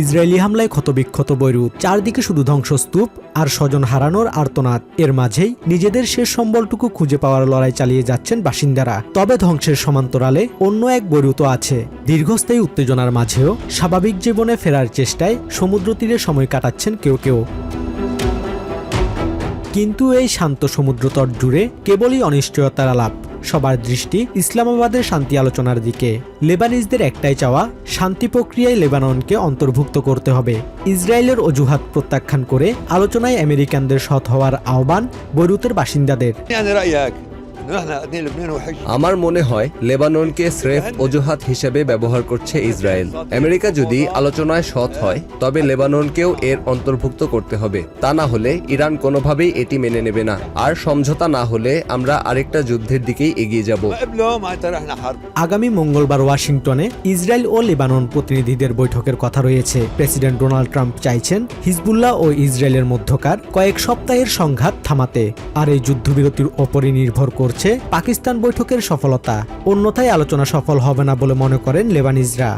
Israeli হামলায় ক্ষতবিক্ষত Beirut, চারদিকে শুধু ধ্বংসস্তূপ আর স্বজন হারানোর আর্তনাদ। এর মাঝেই নিজেদের শেষ সম্বলটুকু খুঁজে পাওয়ার লড়াই চালিয়ে যাচ্ছেন বাসিন্দারা। তবে ধ্বংসের সমান্তরালে অন্য এক বৈরুতও আছে। দীর্ঘস্থায়ী উত্তেজনার মাঝেও স্বাভাবিক জীবনে ফেরার চেষ্টায় সমুদ্র তীরে সময় কাটাচ্ছেন কেউ কেউ। কিন্তু এই শান্ত সমুদ্রতট জুড়ে কেবলই অনিশ্চয়তার আলাপ। সবার দৃষ্টি ইসলামাবাদের শান্তি আলোচনার দিকে। লেবানিজদের একটাই চাওয়া, শান্তি প্রক্রিয়ায় লেবাননকে অন্তর্ভুক্ত করতে হবে। ইসরায়েলের অজুহাত প্রত্যাখ্যান করে আলোচনায় আমেরিকানদের সৎ হওয়ার আহ্বান বৈরুতের বাসিন্দাদের। আমার মনে হয় লেবাননকে স্রেফ অজুহাত হিসেবে ব্যবহার করছে ইসরায়েল। আমেরিকা যদি আলোচনায় সৎ হয় তবে লেবাননকেও এর অন্তর্ভুক্ত করতে হবে। তা না হলে ইরান কোনোভাবেই এটি মেনে নেবে না। আর সমঝোতা না হলে আমরা আরেকটা যুদ্ধের দিকেই এগিয়ে যাব। আগামী মঙ্গলবার ওয়াশিংটনে ইসরায়েল ও লেবানন প্রতিনিধিদের বৈঠকের কথা রয়েছে। প্রেসিডেন্ট ডোনাল্ড ট্রাম্প চাইছেন হিজবুল্লাহ ও ইসরায়েলের মধ্যকার কয়েক সপ্তাহের সংঘাত থামাতে। আর এই যুদ্ধবিরতির ওপরই নির্ভর করছে পাকিস্তান বৈঠকের সফলতা। অন্যথায় আলোচনা সফল হবে না বলে মনে করেন লেবানিজরা।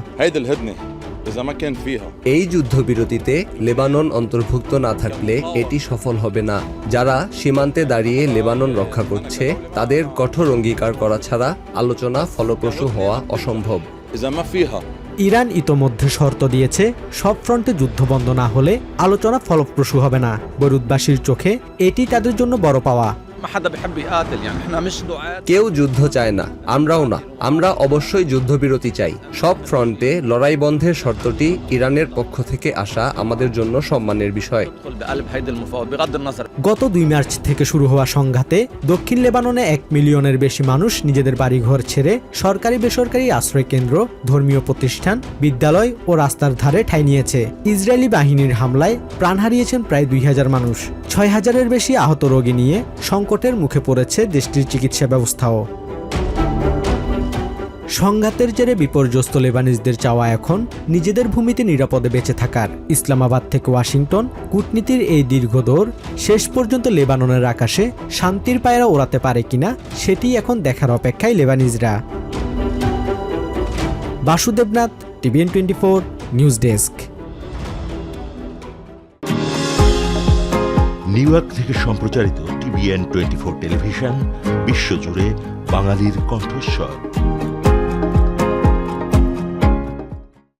এই যুদ্ধবিরতিতে লেবানন অন্তর্ভুক্ত না থাকলে এটি সফল হবে না। যারা সীমান্তে দাঁড়িয়ে লেবানন রক্ষা করছে তাদের কঠোর অঙ্গীকার করা ছাড়া আলোচনা ফলপ্রসূ হওয়া অসম্ভব। ইরান ইতোমধ্যে শর্ত দিয়েছে, সব ফ্রন্টে যুদ্ধ বন্ধ না হলে আলোচনা ফলপ্রসূ হবে না। বৈরুতবাসীর চোখে এটি তাদের জন্য বড় পাওয়া। কেউ যুদ্ধ চায় না, আমরাও না। আমরা অবশ্যই যুদ্ধবিরতি চাই। সব ফ্রন্টে লড়াই বন্ধের শর্তটি ইরানের পক্ষ থেকে আসা আমাদের জন্য সম্মানের বিষয়। গত 2 মার্চ থেকে শুরু হওয়া সংঘাতে দক্ষিণ লেবাননে 1 মিলিয়নের বেশি মানুষ নিজেদের বাড়িঘর ছেড়ে সরকারি বেসরকারি আশ্রয়কেন্দ্র, ধর্মীয় প্রতিষ্ঠান, বিদ্যালয় ও রাস্তার ধারে ঠাঁই নিয়েছে। ইসরায়েলি বাহিনীর হামলায় প্রাণ হারিয়েছেন প্রায় 2000 মানুষ। 6000-এর বেশি আহত রোগী নিয়ে সংকটের মুখে পড়েছে দেশটির চিকিৎসা ব্যবস্থাও। সংঘাতের জেরে বিপর্যস্ত লেবানিজদের চাওয়া এখন নিজেদের ভূমিতে নিরাপদে বেঁচে থাকার। ইসলামাবাদ থেকে ওয়াশিংটন কূটনীতির এই দীর্ঘ দৌড় শেষ পর্যন্ত লেবাননের আকাশে শান্তির পায়রা ওড়াতে পারে কিনা সেটি এখন দেখার অপেক্ষায় লেবানিজরা। Basudebnath, TVN 24 news desk. New York থেকে সম্প্রচারিত TVN 24 টেলিভিশন বিশ্বজুড়ে বাঙালির কণ্ঠস্বর।